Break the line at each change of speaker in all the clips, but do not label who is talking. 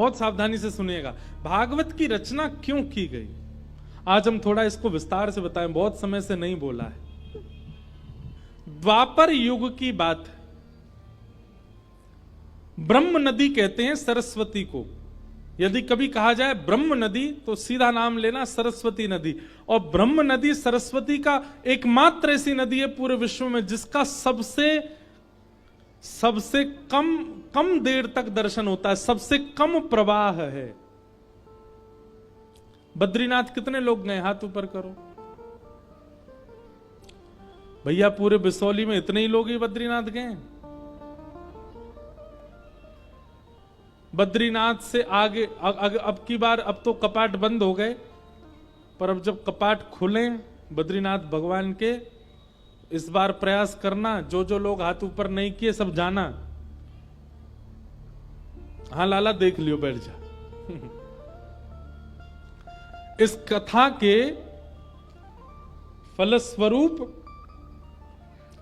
बहुत सावधानी से सुनिएगा। भागवत की रचना क्यों की गई, आज हम थोड़ा इसको विस्तार से बताएं, बहुत समय से नहीं बोला है। द्वापर युग की बात है। ब्रह्म नदी कहते हैं सरस्वती को। यदि कभी कहा जाए ब्रह्म नदी तो सीधा नाम लेना सरस्वती नदी। और ब्रह्म नदी सरस्वती का एकमात्र ऐसी नदी है पूरे विश्व में जिसका सबसे कम देर तक दर्शन होता है, सबसे कम प्रवाह है। बद्रीनाथ कितने लोग गए, हाथ ऊपर करो भैया। पूरे बिसौली में इतने ही लोग ही बद्रीनाथ गए। बद्रीनाथ से आगे अब की बार, अब तो कपाट बंद हो गए, पर अब जब कपाट खुले बद्रीनाथ भगवान के, इस बार प्रयास करना, जो लोग हाथ ऊपर नहीं किए सब जाना। हाँ लाला देख लियो, बैठ जा। इस कथा के फलस्वरूप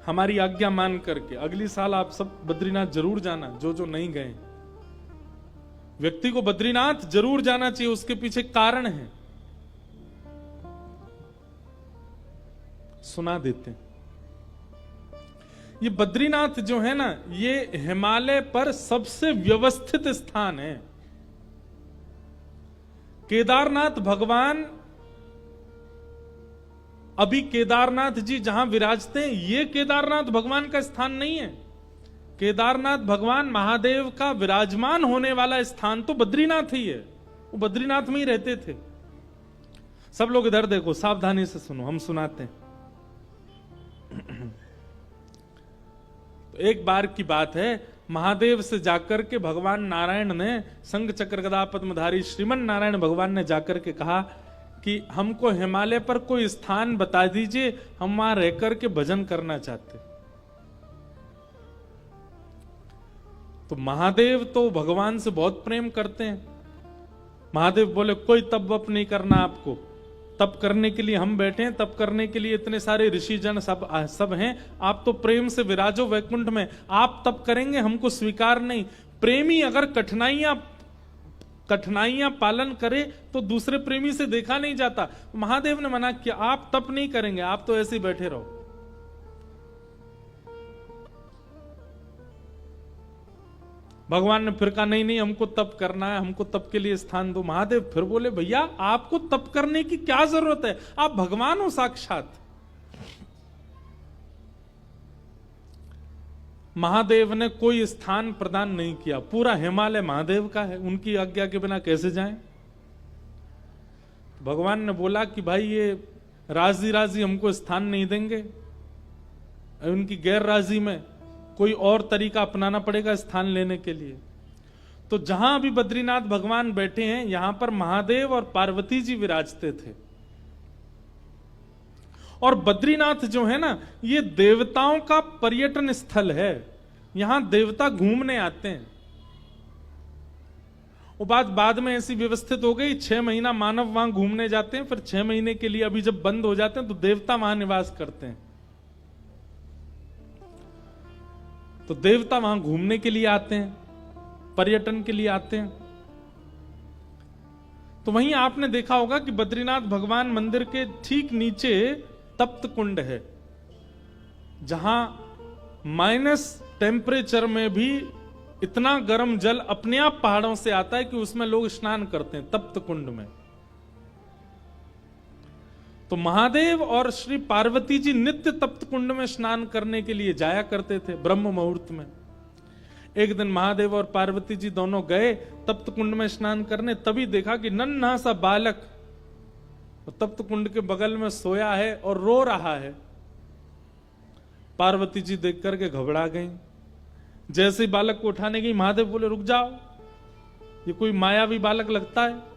हमारी आज्ञा मान करके अगली साल आप सब बद्रीनाथ जरूर जाना, जो नहीं गए। व्यक्ति को बद्रीनाथ जरूर जाना चाहिए, उसके पीछे कारण है, सुना देते हैं। ये बद्रीनाथ जो है ना, ये हिमालय पर सबसे व्यवस्थित स्थान है। केदारनाथ भगवान, अभी केदारनाथ जी जहां विराजते हैं, ये केदारनाथ भगवान का स्थान नहीं है। केदारनाथ भगवान महादेव का विराजमान होने वाला स्थान तो बद्रीनाथ ही है। वो बद्रीनाथ में ही रहते थे। सब लोग इधर देखो, सावधानी से सुनो, हम सुनाते हैं। तो एक बार की बात है, महादेव से जाकर के भगवान नारायण ने, शंख चक्र गदा पद्मधारी श्रीमन नारायण भगवान ने जाकर के कहा कि हमको हिमालय पर कोई स्थान बता दीजिए, हम वहां रहकर के भजन करना चाहते। तो महादेव तो भगवान से बहुत प्रेम करते हैं। महादेव बोले कोई तप वप नहीं करना आपको, तप करने के लिए हम बैठे हैं, तप करने के लिए इतने सारे ऋषिजन सब हैं, आप तो प्रेम से विराजो वैकुंठ में, आप तप करेंगे हमको स्वीकार नहीं। प्रेमी अगर कठिनाइयां पालन करे तो दूसरे प्रेमी से देखा नहीं जाता। महादेव ने मना किया, आप तप नहीं करेंगे, आप तो ऐसे ही बैठे रहो। भगवान ने फिर कहा नहीं हमको तप करना है, हमको तप के लिए स्थान दो। महादेव फिर बोले भैया आपको तप करने की क्या जरूरत है, आप भगवान हो साक्षात। महादेव ने कोई स्थान प्रदान नहीं किया, पूरा हिमालय महादेव का है, उनकी आज्ञा के बिना कैसे जाएं। भगवान ने बोला कि भाई ये राजी हमको स्थान नहीं देंगे, उनकी गैर राजी में कोई और तरीका अपनाना पड़ेगा स्थान लेने के लिए। तो जहां अभी बद्रीनाथ भगवान बैठे हैं, यहां पर महादेव और पार्वती जी विराजते थे। और बद्रीनाथ जो है ना, ये देवताओं का पर्यटन स्थल है, यहां देवता घूमने आते हैं। वो बात बाद में ऐसी व्यवस्थित हो गई, 6 महीना मानव वहां घूमने जाते हैं, फिर 6 महीने के लिए अभी जब बंद हो जाते हैं तो देवता वहां निवास करते हैं। तो देवता वहां घूमने के लिए आते हैं, पर्यटन के लिए आते हैं। तो वहीं आपने देखा होगा कि बद्रीनाथ भगवान मंदिर के ठीक नीचे तप्त कुंड है, जहां माइनस टेम्परेचर में भी इतना गर्म जल अपने आप पहाड़ों से आता है कि उसमें लोग स्नान करते हैं तप्त कुंड में। तो महादेव और श्री पार्वती जी नित्य तप्त कुंड में स्नान करने के लिए जाया करते थे ब्रह्म मुहूर्त में। एक दिन महादेव और पार्वती जी दोनों गए तप्त कुंड में स्नान करने, तभी देखा कि नन्हा सा बालक तप्त कुंड के बगल में सोया है और रो रहा है। पार्वती जी देख करके घबरा गई। जैसे ही बालक को उठाने गई, महादेव बोले रुक जाओ, ये कोई मायावी बालक लगता है,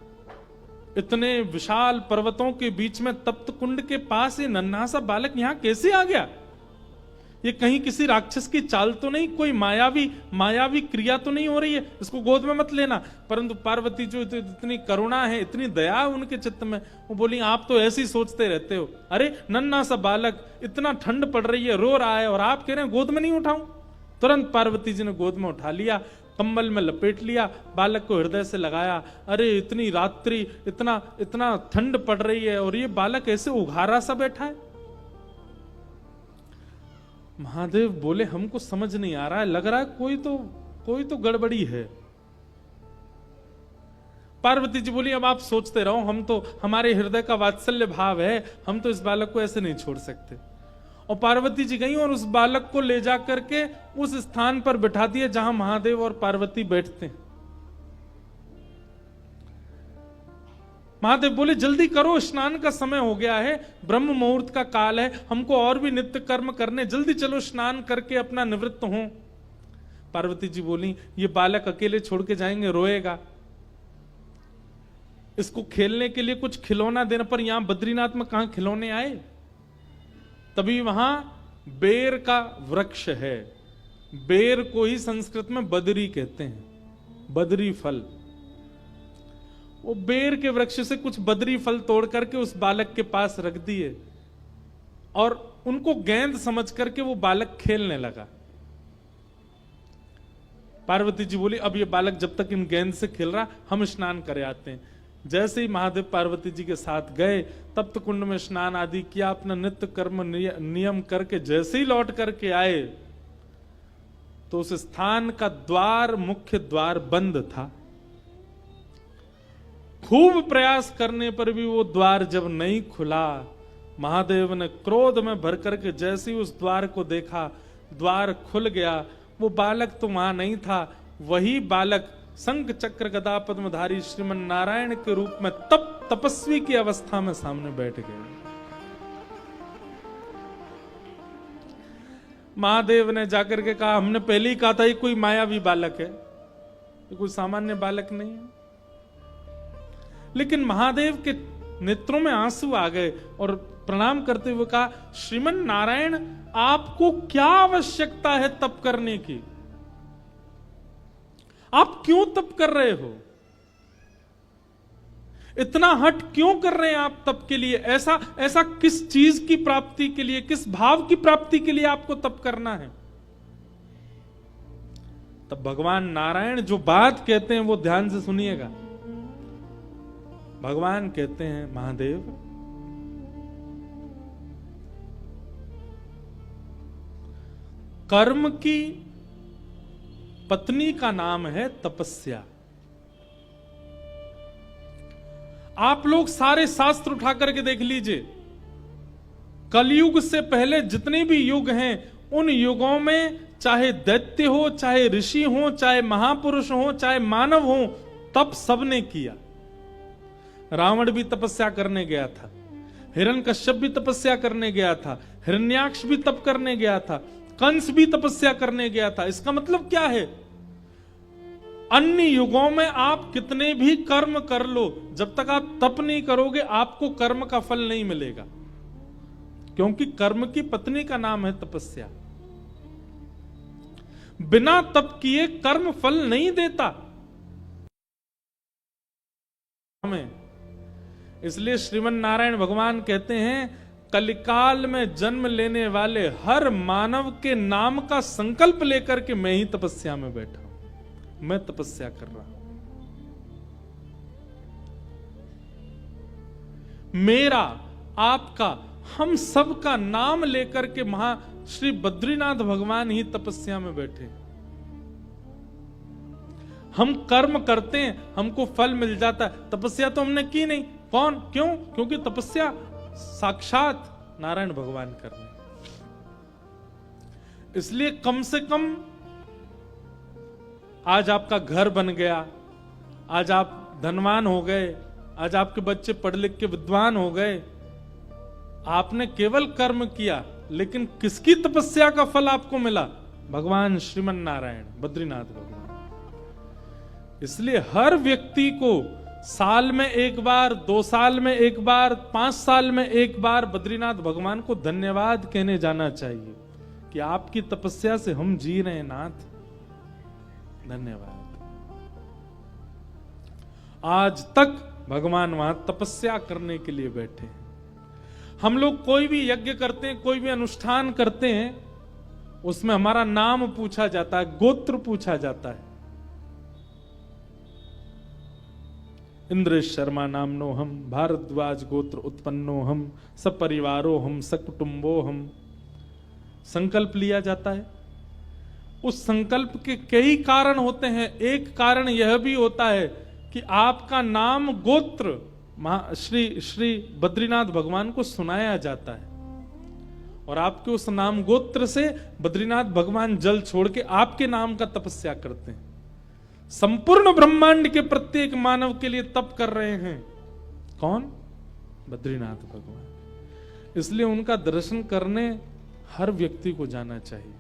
इतने विशाल पर्वतों के बीच में तप्त कुंड के पास ये नन्हा सा बालक यहां कैसे आ गया? ये कहीं किसी राक्षस की चाल तो नहीं, कोई मायावी क्रिया तो नहीं हो रही है, इसको गोद में मत लेना। परंतु पार्वती जो इतनी करुणा है, इतनी दया है उनके चित्त में, वो बोली आप तो ऐसे ही सोचते रहते हो, अरे नन्हा सा बालक, इतना ठंड पड़ रही है, रो रहा है और आप कह रहे हैं गोद में नहीं उठाऊं। तुरंत पार्वती जी ने गोद में उठा लिया। कंबल में लपेट लिया, बालक को हृदय से लगाया। अरे इतनी रात्रि, इतना इतना ठंड पड़ रही है और ये बालक ऐसे उघारा सा बैठा है। महादेव बोले हमको समझ नहीं आ रहा है, लग रहा है कोई तो गड़बड़ी है। पार्वती जी बोली अब आप सोचते रहो, हम तो, हमारे हृदय का वात्सल्य भाव है, हम तो इस बालक को ऐसे नहीं छोड़ सकते। और पार्वती जी गई और उस बालक को ले जा करके उस स्थान पर बिठा दिए जहां महादेव और पार्वती बैठते हैं। महादेव बोले जल्दी करो, स्नान का समय हो गया है, ब्रह्म मुहूर्त का काल है, हमको और भी नित्य कर्म करने, जल्दी चलो स्नान करके अपना निवृत्त हो। पार्वती जी बोली ये बालक अकेले छोड़ के जाएंगे, रोएगा, इसको खेलने के लिए कुछ खिलौना देने पर, यहां बद्रीनाथ में कहां खिलौने आए। तभी वहां बेर का वृक्ष है, बेर को ही संस्कृत में बदरी कहते हैं, बदरी फल। वो बेर के वृक्ष से कुछ बदरी फल तोड़ करके उस बालक के पास रख दिए और उनको गेंद समझ करके वो बालक खेलने लगा। पार्वती जी बोली अब ये बालक जब तक इन गेंद से खेल रहा, हम स्नान करे आते हैं। जैसे ही महादेव पार्वती जी के साथ गए, तप्त कुंड में स्नान आदि किया, अपना नित्य कर्म नियम करके जैसे ही लौट करके आए तो उस स्थान का द्वार, मुख्य द्वार बंद था। खूब प्रयास करने पर भी वो द्वार जब नहीं खुला, महादेव ने क्रोध में भर करके जैसे ही उस द्वार को देखा, द्वार खुल गया। वो बालक तो वहां नहीं था, वही बालक शंख चक्र गदा पद्मधारी श्रीमन नारायण के रूप में तपस्वी की अवस्था में सामने बैठ गए। महादेव ने जाकर के कहा हमने पहले ही कहा था ये कोई मायावी बालक है, ये कोई सामान्य बालक नहीं है। लेकिन महादेव के नेत्रों में आंसू आ गए और प्रणाम करते हुए कहा श्रीमन नारायण आपको क्या आवश्यकता है तप करने की, आप क्यों तप कर रहे हो, इतना हट क्यों कर रहे हैं आप तप के लिए, ऐसा किस चीज की प्राप्ति के लिए, किस भाव की प्राप्ति के लिए आपको तप करना है। तब भगवान नारायण जो बात कहते हैं वो ध्यान से सुनिएगा। भगवान कहते हैं महादेव कर्म की पत्नी का नाम है तपस्या। आप लोग सारे शास्त्र उठा करके देख लीजिए, कलयुग से पहले जितने भी युग हैं उन युगों में चाहे दैत्य हो, चाहे ऋषि हो, चाहे महापुरुष हो, चाहे मानव हो, तप सबने किया। रावण भी तपस्या करने गया था, हिरण्यकश्यप भी तपस्या करने गया था, हिरण्याक्ष भी तप करने गया था, कंस भी तपस्या करने गया था। इसका मतलब क्या है, अन्य युगों में आप कितने भी कर्म कर लो, जब तक आप तप नहीं करोगे आपको कर्म का फल नहीं मिलेगा, क्योंकि कर्म की पत्नी का नाम है तपस्या। बिना तप किए कर्म फल नहीं देता हमें। इसलिए श्रीमन नारायण भगवान कहते हैं कलिकाल में जन्म लेने वाले हर मानव के नाम का संकल्प लेकर के मैं ही तपस्या में बैठा हूं, मैं तपस्या कर रहा हूं। मेरा, आपका, हम सब का नाम लेकर के श्री बद्रीनाथ भगवान ही तपस्या में बैठे। हम कर्म करते हैं हमको फल मिल जाता है, तपस्या तो हमने की नहीं। कौन, क्यों? क्योंकि तपस्या साक्षात नारायण भगवान कर रहे हैं। इसलिए कम से कम आज आपका घर बन गया, आज आप धनवान हो गए, आज आपके बच्चे पढ़ लिख के विद्वान हो गए, आपने केवल कर्म किया, लेकिन किसकी तपस्या का फल आपको मिला? भगवान श्रीमन नारायण बद्रीनाथ भगवान। इसलिए हर व्यक्ति को साल में एक बार, 2 साल में एक बार, 5 साल में एक बार बद्रीनाथ भगवान को धन्यवाद कहने जाना चाहिए कि आपकी तपस्या से हम जी रहे हैं नाथ, धन्यवाद। आज तक भगवान वहां तपस्या करने के लिए बैठे हैं। हम लोग कोई भी यज्ञ करते हैं, कोई भी अनुष्ठान करते हैं, उसमें हमारा नाम पूछा जाता है, गोत्र पूछा जाता है। इंद्र शर्मा नामनो हम, भारद्वाज गोत्र उत्पन्नो हम, सपरिवारो हम, सकुटुंबो हम। संकल्प लिया जाता है। उस संकल्प के कई कारण होते हैं। एक कारण यह भी होता है कि आपका नाम गोत्र श्री बद्रीनाथ भगवान को सुनाया जाता है, और आपके उस नाम गोत्र से बद्रीनाथ भगवान जल छोड़ के आपके नाम का तपस्या करते हैं। संपूर्ण ब्रह्मांड के प्रत्येक मानव के लिए तप कर रहे हैं। कौन? बद्रीनाथ भगवान। इसलिए उनका दर्शन करने हर व्यक्ति को जाना चाहिए,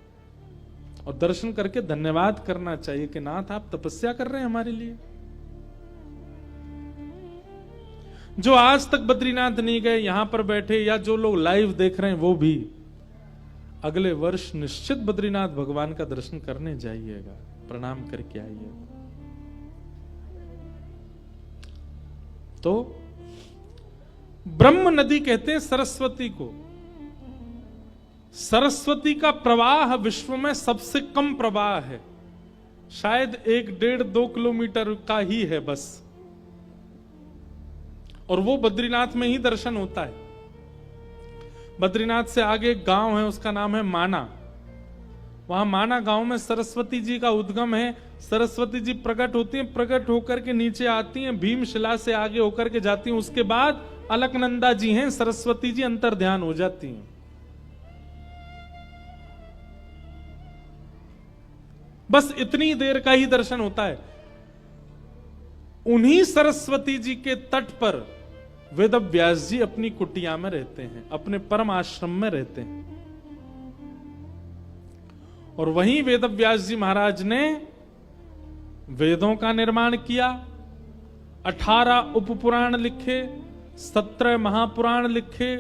और दर्शन करके धन्यवाद करना चाहिए कि नाथ आप तपस्या कर रहे हैं हमारे लिए। जो आज तक बद्रीनाथ नहीं गए, यहां पर बैठे या जो लोग लाइव देख रहे हैं, वो भी अगले वर्ष निश्चित बद्रीनाथ भगवान का दर्शन करने जाइएगा, प्रणाम करके आइएगा। तो ब्रह्म नदी कहते हैं सरस्वती को। सरस्वती का प्रवाह विश्व में सबसे कम प्रवाह है, शायद 1-1.5-2 किलोमीटर का ही है बस, और वो बद्रीनाथ में ही दर्शन होता है। बद्रीनाथ से आगे एक गांव है, उसका नाम है माना। वहां माना गांव में सरस्वती जी का उद्गम है। सरस्वती जी प्रकट होती हैं, प्रकट होकर के नीचे आती हैं, भीमशिला से आगे होकर के जाती हैं। उसके बाद अलकनंदा जी हैं, सरस्वती जी अंतर ध्यान हो जाती हैं। बस इतनी देर का ही दर्शन होता है। उन्हीं सरस्वती जी के तट पर वेद व्यास जी अपनी कुटिया में रहते हैं, अपने परम आश्रम में रहते हैं, और वहीं वेद व्यास जी महाराज ने वेदों का निर्माण किया। 18 उपपुराण लिखे, 17 महापुराण लिखे,